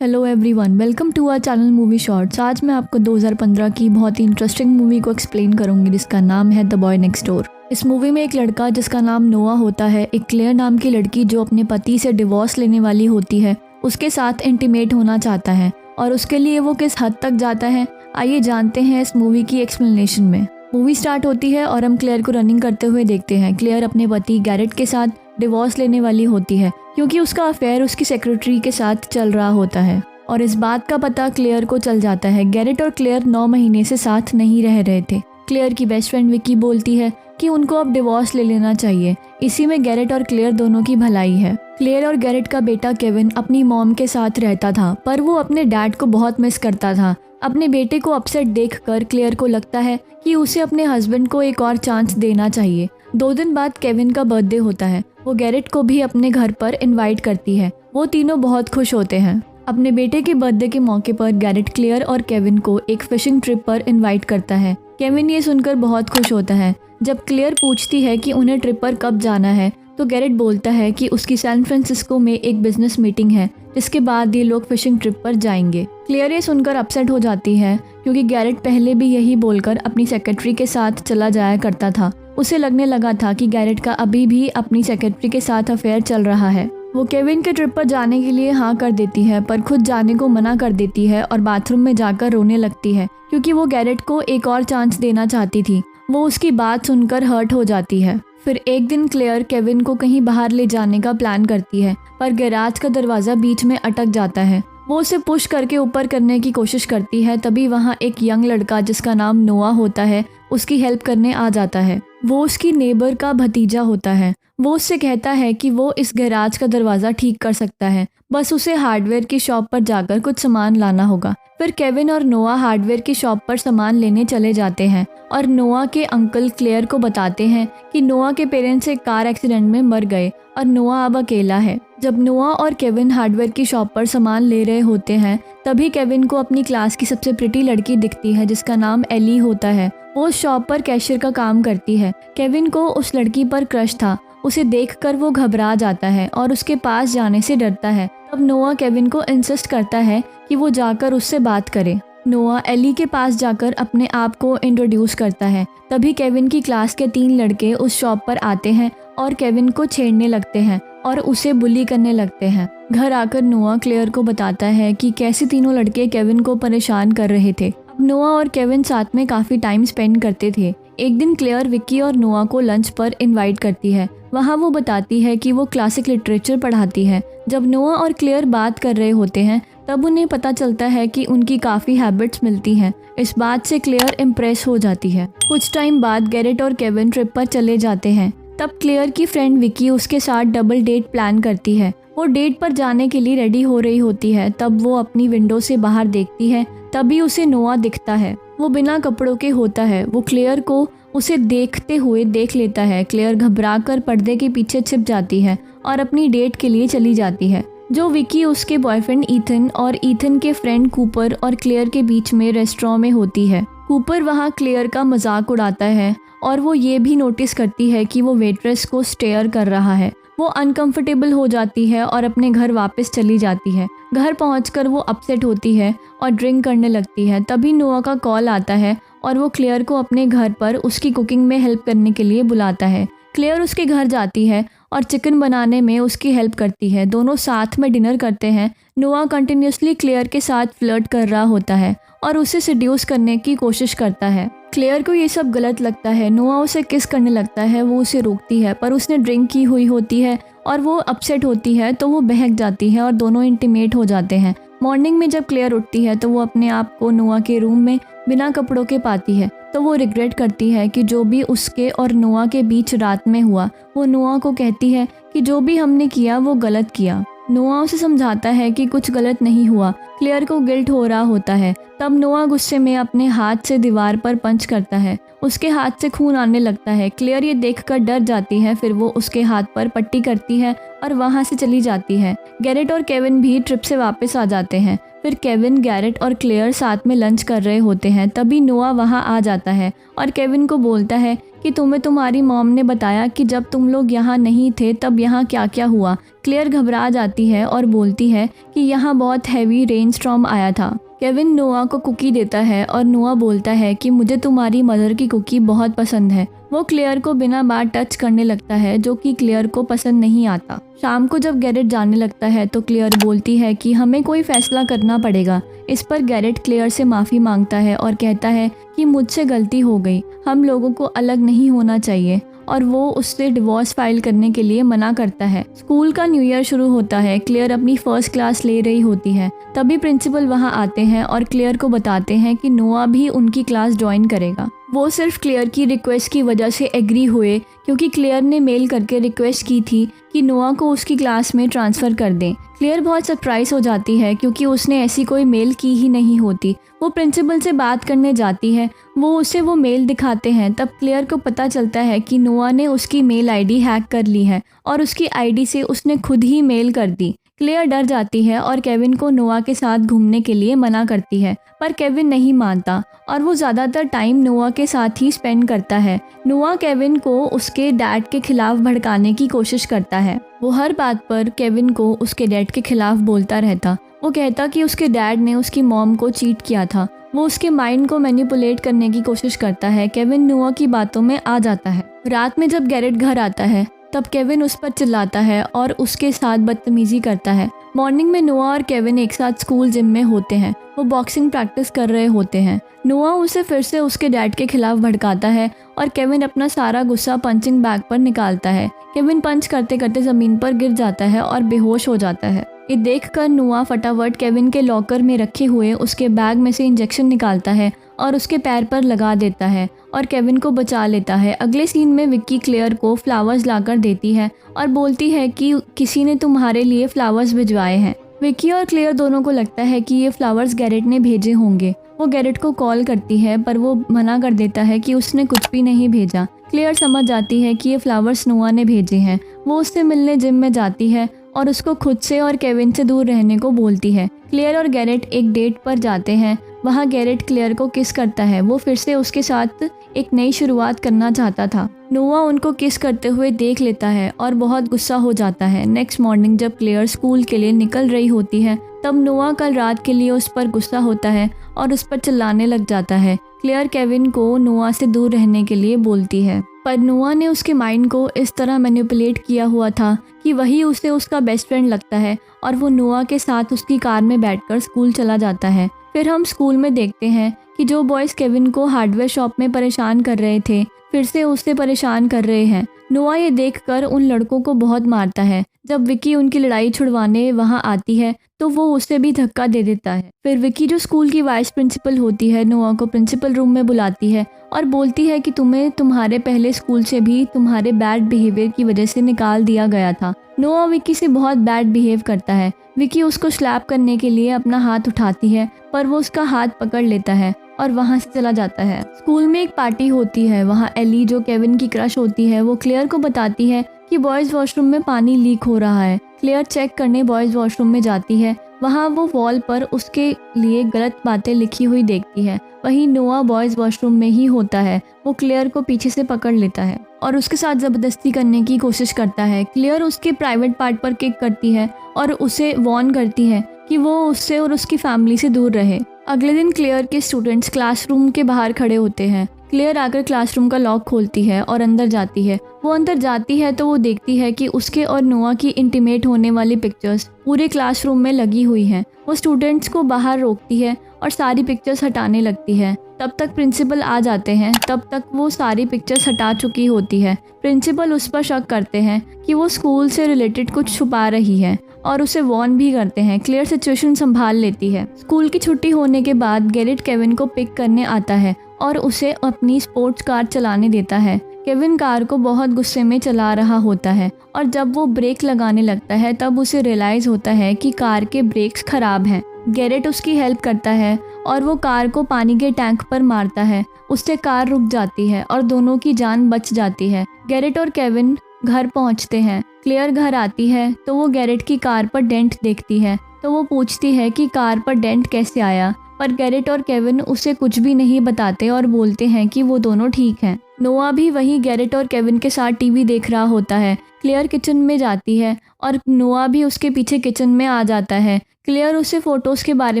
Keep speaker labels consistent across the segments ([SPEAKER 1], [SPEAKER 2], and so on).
[SPEAKER 1] Hello everyone, welcome to our channel movie shorts. आज मैं आपको 2015 की बहुत ही इंटरेस्टिंग मूवी को एक्सप्लेन करूंगी जिसका नाम है द बॉय नेक्स्ट डोर। इस मूवी में एक लड़का जिसका नाम नोआ होता है, एक क्लेयर नाम की लड़की जो अपने पति से डिवोर्स लेने वाली होती है, उसके साथ इंटीमेट होना चाहता है और उसके लिए वो किस हद तक जाता है, आइए जानते हैं इस मूवी की एक्सप्लेनेशन में। मूवी स्टार्ट होती है और हम क्लेयर को रनिंग करते हुए देखते हैं। क्लेयर अपने पति गैरेट के साथ डिवोर्स लेने वाली होती है क्योंकि उसका अफेयर उसकी सेक्रेटरी के साथ चल रहा होता है और इस बात का पता क्लेयर को चल जाता है। गैरेट और क्लेयर 9 महीने से साथ नहीं रह रहे थे। क्लेयर की बेस्ट फ्रेंड विक्की बोलती है कि उनको अब डिवोर्स ले लेना चाहिए। इसी में गैरेट और क्लेयर दोनों की भलाई है। क्लेयर और गैरेट का बेटा केविन अपनी मॉम के साथ रहता था पर वो अपने डैड को बहुत मिस करता था। अपने बेटे को अपसेट देखकर क्लेयर को लगता है कि उसे अपने हस्बैंड को एक और चांस देना चाहिए। 2 दिन बाद केविन का बर्थडे होता है। वो गैरेट को भी अपने घर पर इनवाइट करती है। वो तीनों बहुत खुश होते हैं। अपने बेटे के बर्थडे के मौके पर गैरेट क्लेयर और केविन को एक फिशिंग ट्रिप पर इनवाइट करता है। केविन ये सुनकर बहुत खुश होता है। जब क्लेयर पूछती है कि उन्हें ट्रिप पर कब जाना है तो गैरेट बोलता है कि उसकी सैन फ्रांसिस्को में एक बिजनेस मीटिंग है जिसके बाद ये लोग फिशिंग ट्रिप पर जाएंगे। क्लेयर ये सुनकर अपसेट हो जाती है क्योंकि गैरेट पहले भी यही बोलकर अपनी सेक्रेटरी के साथ चला जाया करता था। उसे लगने लगा था कि गैरेट का अभी भी अपनी सेक्रेटरी के साथ अफेयर चल रहा है। वो केविन के ट्रिप पर जाने के लिए हाँ कर देती है पर खुद जाने को मना कर देती है और बाथरूम में जाकर रोने लगती है क्योंकि वो गैरेट को एक और चांस देना चाहती थी। वो उसकी बात सुनकर हर्ट हो जाती है। फिर एक दिन क्लेयर केविन को कहीं बाहर ले जाने का प्लान करती है पर गैराज का दरवाज़ा बीच में अटक जाता है। वो उसे पुश करके ऊपर करने की कोशिश करती है। तभी वहाँ एक यंग लड़का जिसका नाम नोआ होता है उसकी हेल्प करने आ जाता है। वो उसकी नेबर का भतीजा होता है। वो उससे कहता है कि वो इस गैराज का दरवाज़ा ठीक कर सकता है, बस उसे हार्डवेयर की शॉप पर जाकर कुछ सामान लाना होगा। फिर केविन और नोआ हार्डवेयर की शॉप पर सामान लेने चले जाते हैं और नोआ के अंकल क्लेयर को बताते हैं कि नोआ के पेरेंट्स एक कार एक्सीडेंट में मर गए और नोआ अब अकेला है। जब नोआ और केविन हार्डवेयर की शॉप पर सामान ले रहे होते हैं तभी केविन को अपनी क्लास की सबसे प्रिटी लड़की दिखती है जिसका नाम एली होता है। वो उस शॉप पर कैशियर का काम करती है। केविन को उस लड़की पर क्रश था। उसे देखकर वो घबरा जाता है और उसके पास जाने से डरता है। तब नोआ केविन को इंसिस्ट करता है कि वो जाकर उससे बात करे। नोआ एली के पास जाकर अपने आप को इंट्रोड्यूस करता है। तभी केविन की क्लास के 3 लड़के उस शॉप पर आते हैं और केविन को छेड़ने लगते हैं और उसे बुली करने लगते हैं। घर आकर नोआ क्लेयर को बताता है कि कैसे तीनों लड़के केविन को परेशान कर रहे थे। अब नोआ और केविन साथ में काफ़ी टाइम स्पेंड करते थे। एक दिन क्लेयर विक्की और नोआ को लंच पर इनवाइट करती है। वहाँ वो बताती है कि वो क्लासिक लिटरेचर पढ़ाती है। जब नोआ और क्लेयर बात कर रहे होते हैं तब उन्हें पता चलता है कि उनकी काफ़ी हैबिट्स मिलती हैं। इस बात से क्लेयर इम्प्रेस हो जाती है। कुछ टाइम बाद गैरेट और केविन ट्रिप पर चले जाते हैं। तब क्लेयर की फ्रेंड विक्की उसके साथ डबल डेट प्लान करती है। वो डेट पर जाने के लिए रेडी हो रही होती है। तब वो अपनी विंडो से बाहर देखती है। तभी उसे नोआ दिखता है। वो बिना कपड़ों के होता है। वो क्लेयर को उसे देखते हुए देख लेता है। क्लेयर घबराकर पर्दे के पीछे छिप जाती है और अपनी डेट के लिए चली जाती है। जो विक्की उसके बॉयफ्रेंड ईथन और ईथन के फ्रेंड कूपर और क्लेयर के बीच में रेस्टोरेंट में होती है। कूपर वहाँ क्लेयर का मजाक उड़ाता है और वो ये भी नोटिस करती है कि वो वेट्रेस को स्टेयर कर रहा है। वो अनकंफर्टेबल हो जाती है और अपने घर वापस चली जाती है। घर पहुंचकर वो अपसेट होती है और ड्रिंक करने लगती है। तभी नोआ का कॉल आता है और वो क्लेयर को अपने घर पर उसकी कुकिंग में हेल्प करने के लिए बुलाता है। क्लेयर उसके घर जाती है और चिकन बनाने में उसकी हेल्प करती है। दोनों साथ में डिनर करते हैं। नोआ कंटिन्यूसली क्लेयर के साथ फ्लर्ट कर रहा होता है और उसे सेड्यूस करने की कोशिश करता है। क्लेयर को ये सब गलत लगता है। नोआ उसे किस करने लगता है। वो उसे रोकती है पर उसने ड्रिंक की हुई होती है और वो अपसेट होती है तो वो बहक जाती है और दोनों इंटीमेट हो जाते हैं। मॉर्निंग में जब क्लेयर उठती है तो वो अपने आप को नोआ के रूम में बिना कपड़ों के पाती है। तो वो रिग्रेट करती है कि जो भी उसके और नोआ के बीच रात में हुआ। वो नोआ को कहती है कि जो भी हमने किया वो गलत किया। नोआ उसे समझाता है कि कुछ गलत नहीं हुआ। क्लेयर को गिल्ट हो रहा होता है। तब नोआ गुस्से में अपने हाथ से दीवार पर पंच करता है। उसके हाथ से खून आने लगता है। क्लेयर ये देखकर डर जाती है। फिर वो उसके हाथ पर पट्टी करती है और वहाँ से चली जाती है। गैरेट और केविन भी ट्रिप से वापस आ जाते हैं। फिर केविन, गैरेट और क्लेयर साथ में लंच कर रहे होते हैं। तभी नोआ वहाँ आ जाता है और केविन को बोलता है कि तुम्हें तुम्हारी मॉम ने बताया कि जब तुम लोग यहाँ नहीं थे तब यहाँ क्या क्या हुआ। क्लेयर घबरा जाती है और बोलती है कि यहाँ बहुत हैवी रेन स्टॉर्म आया था। केविन नोआ को कुकी देता है और नोआ बोलता है कि मुझे तुम्हारी मदर की कुकी बहुत पसंद है। वो क्लेयर को बिना बात टच करने लगता है, जो कि क्लेयर को पसंद नहीं आता। शाम को जब गैरेट जाने लगता है तो क्लेयर बोलती है कि हमें कोई फैसला करना पड़ेगा। इस पर गैरेट क्लेयर से माफ़ी मांगता है और कहता है कि मुझसे गलती हो गई, हम लोगों को अलग नहीं होना चाहिए, और वो उससे डिवोर्स फाइल करने के लिए मना करता है। स्कूल का न्यू ईयर शुरू होता है। क्लेयर अपनी फर्स्ट क्लास ले रही होती है। तभी प्रिंसिपल वहाँ आते हैं और क्लेयर को बताते हैं कि नोआ भी उनकी क्लास ज्वाइन करेगा। वो सिर्फ क्लेयर की रिक्वेस्ट की वजह से एग्री हुए, क्योंकि क्लेयर ने मेल करके रिक्वेस्ट की थी कि नोआ को उसकी क्लास में ट्रांसफ़र कर दें। क्लेयर बहुत सरप्राइज हो जाती है क्योंकि उसने ऐसी कोई मेल की ही नहीं होती। वो प्रिंसिपल से बात करने जाती है। वो उसे वो मेल दिखाते हैं। तब क्लेयर को पता चलता है कि नोआ ने उसकी मेल आईडी हैक कर ली है और उसकी आईडी से उसने खुद ही मेल कर दी। क्लेयर डर जाती है और केविन को नोआ के साथ घूमने के लिए मना करती है, पर केविन नहीं मानता और वो ज़्यादातर टाइम नोआ के साथ ही स्पेंड करता है। नोआ केविन को उसके डैड के खिलाफ भड़काने की कोशिश करता है। वो हर बात पर केविन को उसके डैड के खिलाफ बोलता रहता। वो कहता कि उसके डैड ने उसकी मॉम को चीट किया था। वो उसके माइंड को मैनिपुलेट करने की कोशिश करता है। केविन नोआ की बातों में आ जाता है। रात में जब गैरेट घर आता है तब केविन उस पर चिल्लाता है और उसके साथ बदतमीजी करता है। मॉर्निंग में नोआ और केविन एक साथ स्कूल जिम में होते हैं। वो बॉक्सिंग प्रैक्टिस कर रहे होते हैं। नोआ उसे फिर से उसके डैड के खिलाफ भड़काता है और केविन अपना सारा गुस्सा पंचिंग बैग पर निकालता है। केविन पंच करते करते ज़मीन पर गिर जाता है और बेहोश हो जाता है। ये देखकर नोआ फटाफट केविन के लॉकर में रखे हुए उसके बैग में से इंजेक्शन निकालता है और उसके पैर पर लगा देता है और केविन को बचा लेता है। अगले सीन में विक्की क्लेयर को फ्लावर्स लाकर देती है और बोलती है कि किसी ने तुम्हारे लिए फ्लावर्स भिजवाए हैं। विक्की और क्लेयर दोनों को लगता है कि ये फ्लावर्स गैरेट ने भेजे होंगे। वो गैरेट को कॉल करती है पर वो मना कर देता है कि उसने कुछ भी नहीं भेजा। क्लेयर समझ जाती है कि ये फ्लावर्स नोआ ने भेजे हैं। वो उससे मिलने जिम में जाती है और उसको खुद से और केविन से दूर रहने को बोलती है। क्लेयर और गैरेट एक डेट पर जाते हैं। वहाँ गैरेट क्लेयर को किस करता है। वो फिर से उसके साथ एक नई शुरुआत करना चाहता था। नोआ उनको किस करते हुए देख लेता है और बहुत गुस्सा हो जाता है। नेक्स्ट मॉर्निंग जब क्लेयर स्कूल के लिए निकल रही होती है तब नोआ कल रात के लिए उस पर गुस्सा होता है और उस पर चिल्लाने लग जाता है। क्लेयर केविन को नोआ से दूर रहने के लिए बोलती है, पर नोआ ने उसके माइंड को इस तरह मैनिपुलेट किया हुआ था कि वही उसे उसका बेस्ट फ्रेंड लगता है और वो नोआ के साथ उसकी कार में बैठकर स्कूल चला जाता है। फिर हम स्कूल में देखते हैं कि जो बॉयज़ केविन को हार्डवेयर शॉप में परेशान कर रहे थे फिर से उसे परेशान कर रहे हैं। नोआ ये देखकर उन लड़कों को बहुत मारता है। जब विक्की उनकी लड़ाई छुड़वाने वहाँ आती है तो वो उसे भी धक्का दे देता है। फिर विक्की जो स्कूल की वाइस प्रिंसिपल होती है नोआ को प्रिंसिपल रूम में बुलाती है और बोलती है कि तुम्हें तुम्हारे पहले स्कूल से भी तुम्हारे बैड बिहेवियर की वजह से निकाल दिया गया था। नोआ विक्की से बहुत बैड बिहेव करता है। विक्की उसको स्लैप करने के लिए अपना हाथ उठाती है पर वो उसका हाथ पकड़ लेता है और वहाँ से चला जाता है। स्कूल में एक पार्टी होती है। वहाँ एली जो केविन की क्रश होती है वो क्लेयर को बताती है कि बॉयज़ वॉशरूम में पानी लीक हो रहा है। क्लेयर चेक करने बॉयज़ वॉशरूम में जाती है। वहाँ वो वॉल पर उसके लिए गलत बातें लिखी हुई देखती है। वहीं नोआ बॉयज़ वॉशरूम में ही होता है। वो क्लेयर को पीछे से पकड़ लेता है और उसके साथ ज़बरदस्ती करने की कोशिश करता है। क्लेयर उसके प्राइवेट पार्ट पर किक करती है और उसे वार्न करती है कि वो उससे और उसकी फैमिली से दूर रहे। अगले दिन क्लेयर के स्टूडेंट्स क्लासरूम के बाहर खड़े होते हैं। क्लेयर आकर क्लासरूम का लॉक खोलती है और अंदर जाती है। वो अंदर जाती है तो वो देखती है कि उसके और नोआ की इंटीमेट होने वाली पिक्चर्स पूरे क्लासरूम में लगी हुई हैं। वो स्टूडेंट्स को बाहर रोकती है और सारी पिक्चर्स हटाने लगती है। तब तक प्रिंसिपल आ जाते हैं। तब तक वो सारी पिक्चर्स हटा चुकी होती है। प्रिंसिपल उस पर शक करते हैं कि वो स्कूल से रिलेटेड कुछ छुपा रही है और उसे वार्न भी करते हैं। क्लेयर सिचुएशन संभाल लेती है। स्कूल की छुट्टी होने के बाद गैरेट केविन को पिक करने आता है और उसे अपनी स्पोर्ट्स कार चलाने देता है। केविन कार को बहुत गुस्से में चला रहा होता है और जब वो ब्रेक लगाने लगता है तब उसे रियलाइज़ होता है कि कार के ब्रेक्स खराब हैं। गैरेट उसकी हेल्प करता है और वो कार को पानी के टैंक पर मारता है। उससे कार रुक जाती है और दोनों की जान बच जाती है। गैरेट और केविन घर पहुंचते हैं। क्लेयर घर आती है तो वो गैरेट की कार पर डेंट देखती है तो वो पूछती है कि कार पर डेंट कैसे आया, पर गैरेट और केविन उसे कुछ भी नहीं बताते और बोलते हैं कि वो दोनों ठीक हैं। नोआ भी वहीं गैरेट और केविन के साथ टीवी देख रहा होता है। क्लेयर किचन में जाती है और नोआ भी उसके पीछे किचन में आ जाता है। क्लेयर उससे फ़ोटोज़ के बारे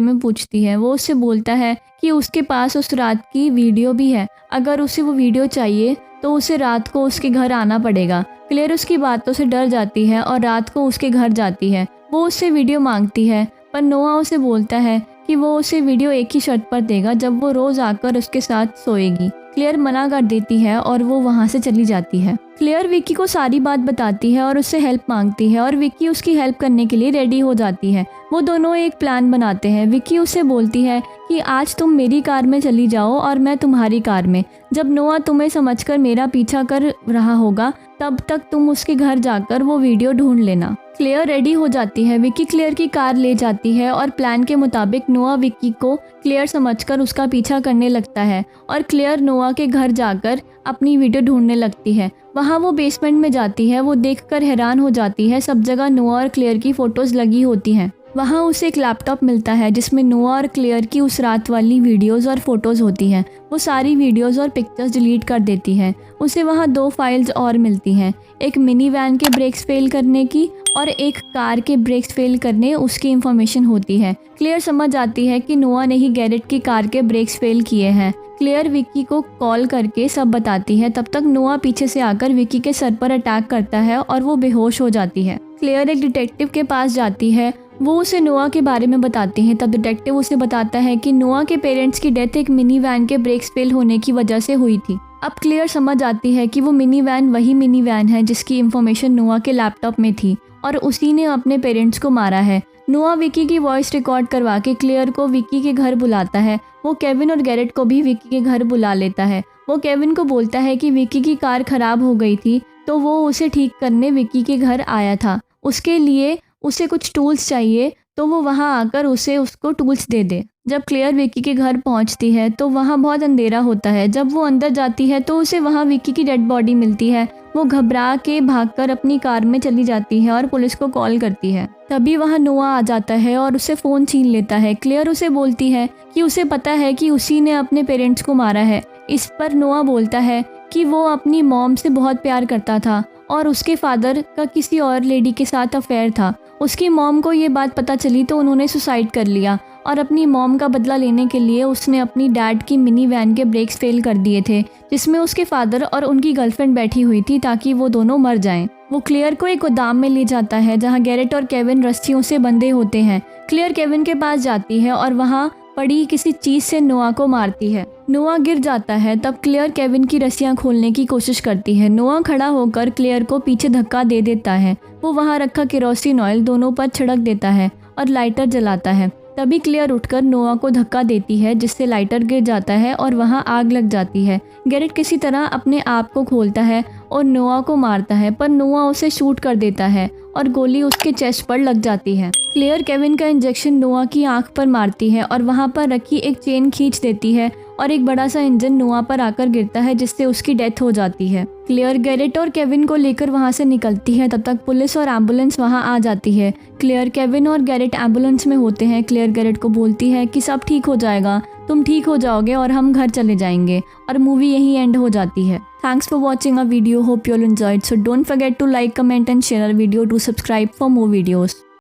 [SPEAKER 1] में पूछती है। वो उससे बोलता है कि उसके पास उस रात की वीडियो भी है, अगर उसे वो वीडियो चाहिए तो उसे रात को उसके घर आना पड़ेगा। क्लेयर उसकी बातों से डर जाती है और रात को उसके घर जाती है। वो उससे वीडियो मांगती है, पर नोआ उसे बोलता है कि वो उसे वीडियो एक ही शर्त पर देगा, जब वो रोज़ आकर उसके साथ सोएगी। क्लेयर मना कर देती है और वो वहाँ से चली जाती है। क्लेयर विक्की को सारी बात बताती है और उससे हेल्प मांगती है और विक्की उसकी हेल्प करने के लिए रेडी हो जाती है। वो दोनों एक प्लान बनाते हैं। विक्की उससे बोलती है कि आज तुम मेरी कार में चली जाओ और मैं तुम्हारी कार में। जब नोआ तुम्हें समझकर मेरा पीछा कर रहा होगा तब तक तुम उसके घर जाकर वो वीडियो ढूंढ लेना। क्लेयर रेडी हो जाती है। विक्की क्लेयर की कार ले जाती है और प्लान के मुताबिक नोआ विक्की को क्लेयर समझकर उसका पीछा करने लगता है और क्लेयर नोआ के घर जाकर अपनी वीडियो ढूंढने लगती है। वहाँ वो बेसमेंट में जाती है। वो देखकर हैरान हो जाती है, सब जगह नोआ और क्लेयर की फ़ोटोज़ लगी होती हैं। वहाँ उसे एक लैपटॉप मिलता है जिसमें नोआ और क्लेयर की उस रात वाली वीडियोज़ और फ़ोटोज़ होती हैं। वो सारी वीडियोज़ और पिक्चर्स डिलीट कर देती है। उसे वहाँ 2 फाइल्स और मिलती हैं, एक मिनी वैन के ब्रेक्स फेल करने की और एक कार के ब्रेक्स फेल करने उसकी इंफॉर्मेशन होती है। क्लेयर समझ आती है कि नोआ ने ही गैरेट की कार के ब्रेक्स फेल किए हैं। क्लेयर विक्की को कॉल करके सब बताती है। तब तक नोआ पीछे से आकर विक्की के सर पर अटैक करता है और वो बेहोश हो जाती है। क्लेयर एक डिटेक्टिव के पास जाती है। वो उसे नोआ के बारे में बताती हैं। तब डिटेक्टिव उसे बताता है कि नोआ के पेरेंट्स की डेथ एक मिनी वैन के ब्रेक्स फेल होने की वजह से हुई थी। अब क्लेयर समझ आती है कि वो मिनी वैन वही मिनी वैन है जिसकी इंफॉर्मेशन नोआ के लैपटॉप में थी और उसी ने अपने पेरेंट्स को मारा है। नोआ विक्की की वॉइस रिकॉर्ड करवा के क्लेयर को विक्की के घर बुलाता है। वो केविन और गैरेट को भी विक्की के घर बुला लेता है। वो केविन को बोलता है कि विक्की की कार खराब हो गई थी तो वो उसे ठीक करने विक्की के घर आया था। उसके लिए उसे कुछ टूल्स चाहिए तो वो वहाँ आकर उसको टूल्स दे दे। जब क्लेयर विक्की के घर पहुँचती है तो वहाँ बहुत अंधेरा होता है। जब वो अंदर जाती है तो उसे वहाँ विक्की की डेड बॉडी मिलती है। वो घबरा के भागकर अपनी कार में चली जाती है और पुलिस को कॉल करती है। तभी वहाँ नोआ आ जाता है और उसे फ़ोन छीन लेता है। क्लेयर उसे बोलती है कि उसे पता है कि उसी ने अपने पेरेंट्स को मारा है। इस पर नोआ बोलता है कि वो अपनी मॉम से बहुत प्यार करता था और उसके फादर का किसी और लेडी के साथ अफेयर था। उसकी मॉम को ये बात पता चली तो उन्होंने सुसाइड कर लिया और अपनी मॉम का बदला लेने के लिए उसने अपनी डैड की मिनी वैन के ब्रेक्स फेल कर दिए थे जिसमें उसके फादर और उनकी गर्लफ्रेंड बैठी हुई थी ताकि वो दोनों मर जाएं। वो क्लेयर को एक गोदाम में ले जाता है जहां गैरेट और केविन रस्सियों से बंधे होते हैं। क्लेयर केविन के पास जाती है और वहां पड़ी किसी चीज़ से नोआ को मारती है। नोआ गिर जाता है। तब क्लेयर केविन की रस्सियां खोलने की कोशिश करती है। नोआ खड़ा होकर क्लेयर को पीछे धक्का दे देता है। वो वहाँ रखा केरोसिन ऑयल दोनों पर छिड़क देता है और लाइटर जलाता है। तभी क्लेयर उठकर नोआ को धक्का देती है जिससे लाइटर गिर जाता है और वहाँ आग लग जाती है। गैरेट किसी तरह अपने आप को खोलता है और नोआ को मारता है, पर नोआ उसे शूट कर देता है और गोली उसके चेस्ट पर लग जाती है। क्लेयर केविन का इंजेक्शन नोआ की आंख पर मारती है और वहाँ पर रखी एक चेन खींच देती है और एक बड़ा सा इंजन नोआ पर आकर गिरता है जिससे उसकी डेथ हो जाती है। क्लेयर गैरेट और केविन को लेकर वहाँ से निकलती है। तब तक पुलिस और एम्बुलेंस वहाँ आ जाती है। क्लेयर, केविन और गैरेट एम्बुलेंस में होते हैं। क्लेयर गैरेट को बोलती है कि सब ठीक हो जाएगा, तुम ठीक हो जाओगे और हम घर चले जाएंगे, और मूवी यहीं एंड हो जाती है। Thanks for watching our video. Hope you all enjoyed. So don't forget to like, comment and share our video to subscribe for more videos.